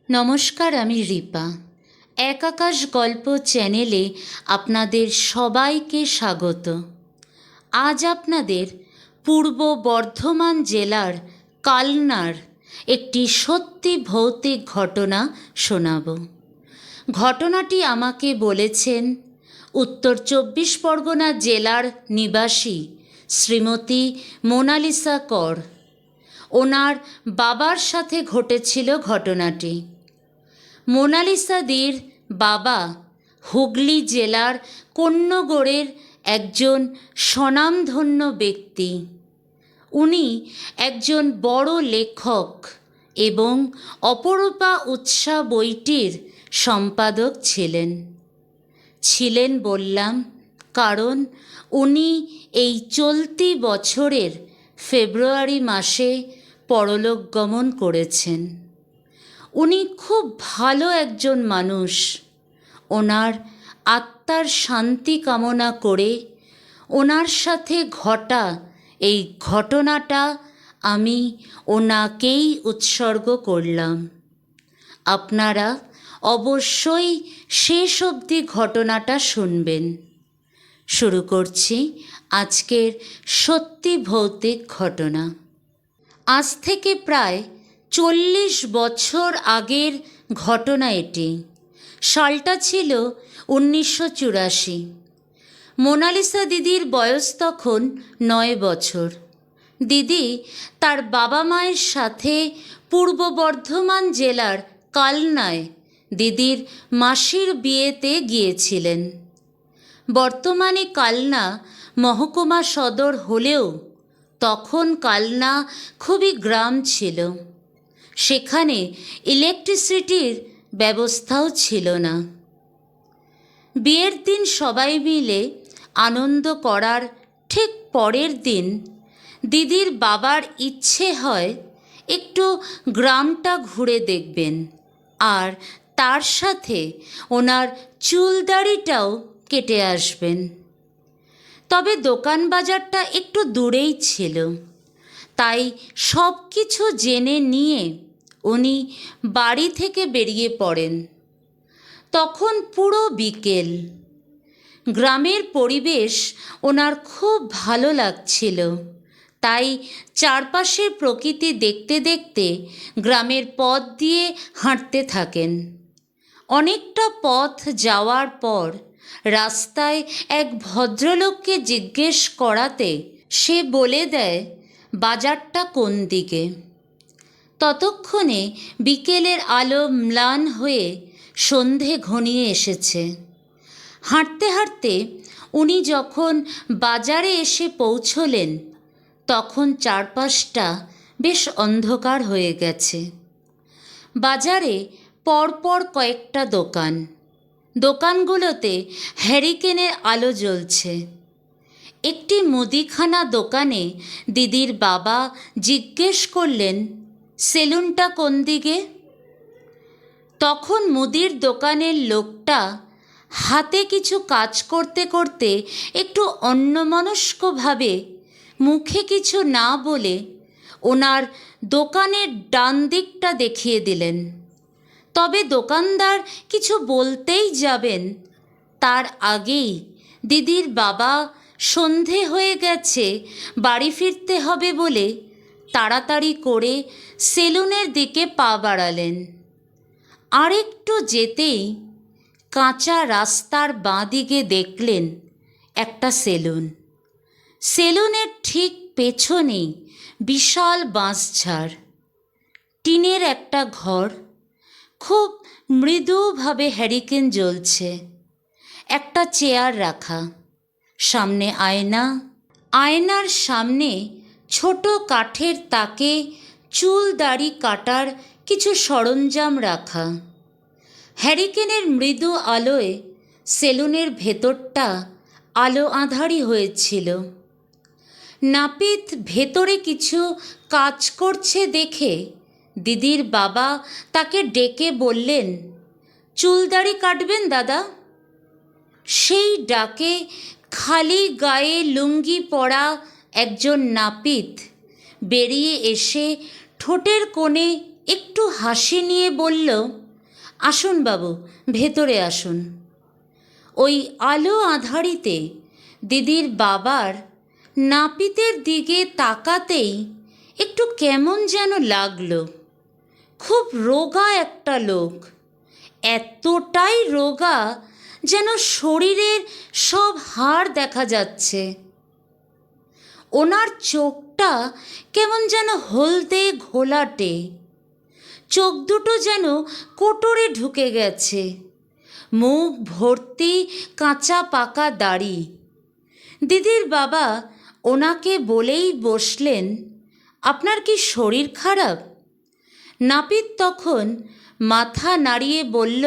নমস্কার, আমি রিপা। এক আকাশ গল্প চ্যানেলে আপনাদের সবাইকে স্বাগত। আজ আপনাদের পূর্ব বর্ধমান জেলার কালনার একটি সত্যি ভৌতিক ঘটনা শোনাব। ঘটনাটি আমাকে বলেছেন উত্তর ২৪ পরগনা জেলার নিবাসী শ্রীমতী মোনালিসা কর। ওনার বাবার সাথে ঘটেছিল ঘটনাটি। মোনালিসাদির বাবা হুগলি জেলার কোন্নগরের একজন স্বনামধন্য ব্যক্তি। উনি একজন বড় লেখক এবং অপরূপা উৎসা বইটির সম্পাদক ছিলেন বললাম কারণ উনি এই চলতি বছরের ফেব্রুয়ারি মাসে পরলোক গমন করেছেন। উনি খুব ভালো একজন মানুষ। ওনার আত্মার শান্তি কামনা করে ওনার সাথে ঘটা এই ঘটনাটা আমি ওনাকেই উৎসর্গ করলাম। আপনারা অবশ্যই শেষ অবধি ঘটনাটা শুনবেন। শুরু করছি আজকের সত্যি ভৌতিক ঘটনা। আজ থেকে প্রায় ৪০ বছর আগের ঘটনা এটি। সালটা ছিল ১৯৮৪। মোনালিসা দিদির বয়স তখন ৯ বছর। দিদি তার বাবা মায়ের সাথে পূর্ব বর্ধমান জেলার কালনায় দিদির মাসির বিয়েতে গিয়েছিলেন। বর্তমানে কালনা মহকুমা সদর হলেও তখন কালনা খুবই গ্রাম ছিল। সেখানে ইলেকট্রিসিটির ব্যবস্থাও ছিল না। বিয়ের দিন সবাই মিলে আনন্দ করার ঠিক পরের দিন দিদির বাবার ইচ্ছে হয় একটু গ্রামটা ঘুরে দেখবেন, আর তার সাথে ওনার চুলদাড়িটাও কেটে আসবেন। তবে দোকান বাজারটা একটু দূরেই ছিল, তাই সব কিছু জেনে নিয়ে উনি বাড়ি থেকে বেরিয়ে পড়েন। তখন পুরো বিকেল। গ্রামের পরিবেশ ওনার খুব ভালো লাগছিল, তাই চারপাশের প্রকৃতি দেখতে দেখতে গ্রামের পথ দিয়ে হাঁটতে থাকেন। অনেকটা পথ যাওয়ার পর রাস্তায় এক ভদ্রলোককে জিজ্ঞেস করাতে সে বলে দেয় বাজারটা কোন দিকে। ততক্ষণে বিকেলের আলো ম্লান হয়ে সন্ধে ঘনিয়ে এসেছে। হাঁটতে হাঁটতে উনি যখন বাজারে এসে পৌঁছলেন তখন চারপাশটা বেশ অন্ধকার হয়ে গেছে। বাজারে পরপর কয়েকটা দোকান। দোকানগুলোতে হ্যারিকেনের আলো জ্বলছে। একটি মুদিখানা দোকানে দিদির বাবা জিজ্ঞেস করলেন সেলুনটা কোন দিকে। তখন মুদির দোকানের লোকটা হাতে কিছু কাজ করতে করতে একটু অন্যমনস্কভাবে মুখে কিছু না বলে ওনার দোকানের ডান দিকটা দেখিয়ে দিলেন। তবে দোকানদার কিছু বলতেই যাবেন তার আগেই দিদির বাবা সন্ধে হয়ে গেছে, বাড়ি ফিরতে হবে বলে তাড়াতাড়ি করে সেলুনের দিকে পা বাড়ালেন। আরেকটু যেতেই কাঁচা রাস্তার বাঁ দিকে দেখলেন একটা সেলুন। সেলুনের ঠিক পেছনেই বিশাল বাঁশঝাড়, টিনের একটা ঘর, খুব মৃদুভাবে হ্যারিকেন জ্বলছে, একটা চেয়ার রাখা, সামনে আয়না, আয়নার সামনে ছোট কাঠের তাকে চুল দাড়ি কাটার কিছু সরঞ্জাম রাখা। হ্যারিকেনের মৃদু আলোয় সেলুনের ভেতরটা আলো আঁধারি হয়েছিল। নাপিত ভেতরে কিছু কাজ করছে দেখে দিদির বাবা তাকে ডেকে বললেন চুলদাড়ি কাটবেন দাদা। সেই ডাকে খালি গায়ে লুঙ্গি পরা একজন নাপিত বেরিয়ে এসে ঠোঁটের কোণে একটু হাসি নিয়ে বলল, আসুন বাবু, ভেতরে আসুন। ওই আলো আঁধারিতে দিদির বাবার নাপিতের দিকে তাকাতেই একটু কেমন যেন লাগলো। খুব রোগা একটা লোক, এতটাই রোগা যেন শরীরের সব হাড় দেখা যাচ্ছে। ওনার চোখটা কেমন যেন হলদে ঘোলাটে, চোখ দুটো যেন কোটরে ঢুকে গেছে, মুখ ভর্তি কাঁচা পাকা দাড়ি। দিদির বাবা ওনাকে বলেই বসলেন, আপনার কি শরীর খারাপ? নাপিত তখন মাথা নাড়িয়ে বলল,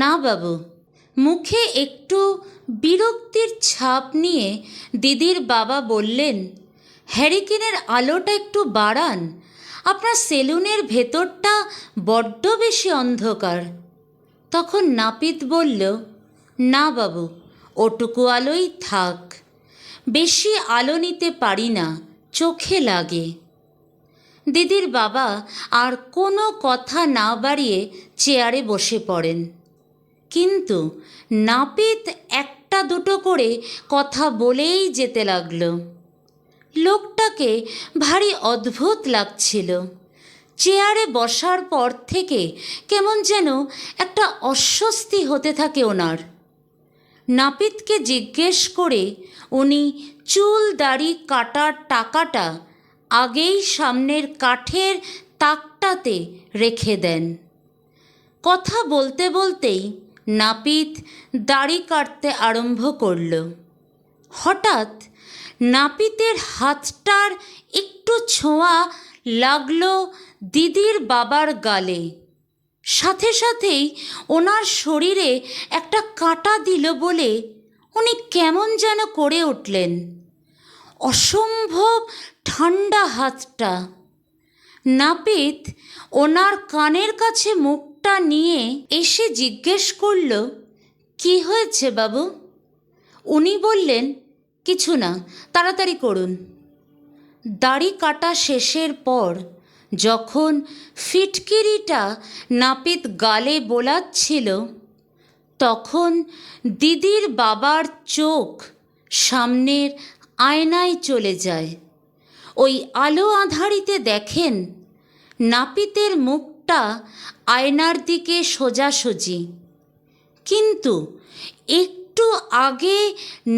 না বাবু। মুখে একটু বিরক্তির ছাপ নিয়ে দিদির বাবা বললেন, হ্যারিকেনের আলোটা একটু বাড়ান, আপনার সেলুনের ভেতরটা বড্ড বেশি অন্ধকার। তখন নাপিত বলল, না বাবু, ওটুকু আলোই থাক, বেশি আলো নিতে পারি না, চোখে লাগে। দিদির বাবা আর কোনো কথা না বাড়িয়ে চেয়ারে বসে পড়েন। কিন্তু নাপিত একটা দুটো করে কথা বলেই যেতে লাগলো। লোকটাকে ভারী অদ্ভুত লাগছিল। চেয়ারে বসার পর থেকে কেমন যেন একটা অস্বস্তি হতে থাকে ওনার। নাপিতকে জিজ্ঞেস করে উনি চুল দাড়ি কাটার টাকাটা আগেই সামনের কাঠের তাকটাতে রেখে দেন। কথা বলতে বলতেই নাপিত দাড়ি কাটতে আরম্ভ করল। হঠাৎ নাপিতের হাতটার একটু ছোঁয়া লাগলো দিদির বাবার গালে। সাথে সাথেই ওনার শরীরে একটা কাঁটা দিল বলে উনি কেমন যেন করে উঠলেন। অসম্ভব ঠান্ডা হাতটা। নাপিত ওনার কানের কাছে মুখটা নিয়ে এসে জিজ্ঞেস করল, কি হয়েছে বাবু? উনি বললেন, কিছু না, তাড়াতাড়ি করুন। দাড়ি কাটা শেষের পর যখন ফিটকিরিটা নাপিত গালে বোলাচ্ছিল, তখন দিদির বাবার চোখ সামনের আয়নায় চলে যায়। ওই আলো আঁধারিতে দেখেন নাপিতের মুখটা আয়নার দিকে সোজাসুজি, কিন্তু একটু আগে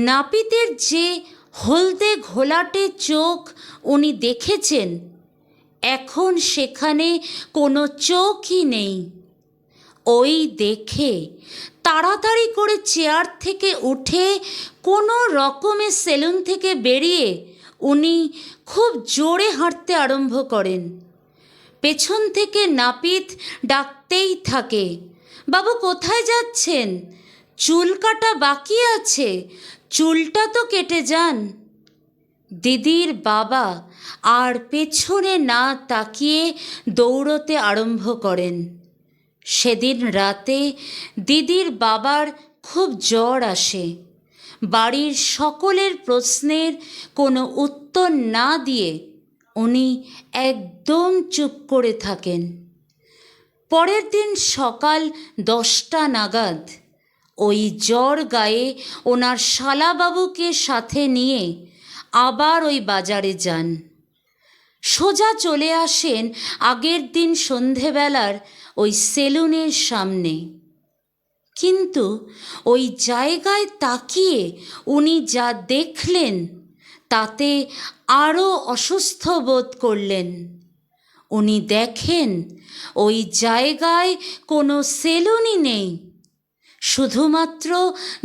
নাপিতের যে হলদে ঘোলাটে চোখ উনি দেখেছেন, এখন সেখানে কোনো চোখই নেই। ওই দেখে তাড়াতাড়ি করে চেয়ার থেকে উঠে কোনো রকমে সেলুন থেকে বেরিয়ে উনি খুব জোরে হাঁটতে আরম্ভ করেন। পেছন থেকে নাপিত ডাকতেই থাকে, বাবু কোথায় যাচ্ছেন? চুল কাটা বাকি আছে, চুলটা তো কেটে যান। দিদির বাবা আর পেছনে না তাকিয়ে দৌড়তে আরম্ভ করেন। সেদিন রাতে দিদির বাবার খুব জ্বর আসে। বাড়ির সকলের প্রশ্নের কোনো উত্তর না দিয়ে উনি একদম চুপ করে থাকেন। পরের দিন সকাল 10টা নাগাদ ওই জ্বর গায়ে ওনার শালাবাবুকে সাথে নিয়ে আবার ওই বাজারে যান। সোজা চলে আসেন আগের দিন সন্ধেবেলার ওই সেলুনের সামনে। কিন্তু ওই জায়গায় তাকিয়ে উনি যা দেখলেন তাতে আরও অসুস্থ বোধ করলেন। উনি দেখেন ওই জায়গায় কোনো সেলুনই নেই, শুধুমাত্র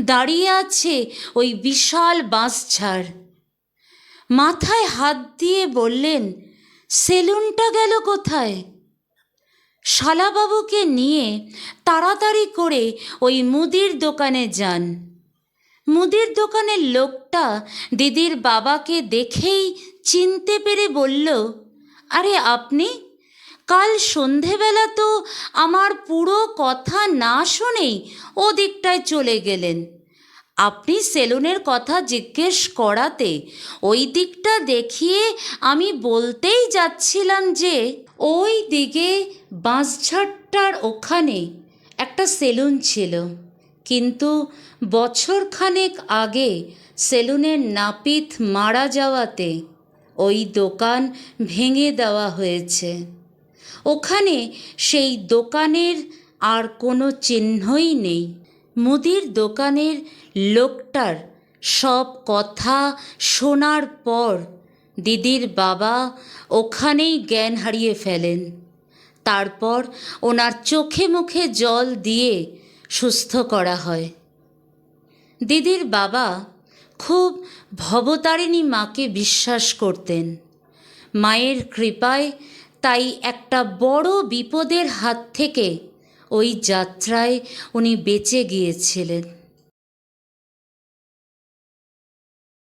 দাঁড়িয়ে আছে ওই বিশাল বাঁশঝাড়। মাথায় হাত দিয়ে বললেন, সেলুনটা গেল কোথায়? শালাবাবুকে নিয়ে তাড়াতাড়ি করে ওই মুদির দোকানে যান। মুদির দোকানের লোকটা দিদির বাবাকে দেখেই চিনতে পেরে বলল, আরে আপনি? কাল সন্ধেবেলা তো আমার পুরো কথা না শুনেই ওদিকটায় চলে গেলেন। আপনি সেলুনের কথা জিজ্ঞেস করাতে ওই দিকটা দেখিয়ে আমি বলতেই যাচ্ছিলাম যে ওই দিকে বাঁশঝাড়টার ওখানে একটা সেলুন ছিল, কিন্তু বছরখানেক আগে সেলুনের নাপিত মারা যাওয়াতে ওই দোকান ভেঙে দেওয়া হয়েছে। ওখানে সেই দোকানের আর কোনো চিহ্নই নেই। মুদির দোকানের লোকটার সব কথা শোনার পর দিদির বাবা ওখানেই জ্ঞান হারিয়ে ফেলেন। তারপর ওনার চোখে মুখে জল দিয়ে সুস্থ করা হয়। দিদির বাবা খুব ভবতারিণী মাকে বিশ্বাস করতেন। মায়ের কৃপায় তাই একটা বড় বিপদের হাত থেকে ওই যাত্রায় উনি বেঁচে গিয়েছিলেন।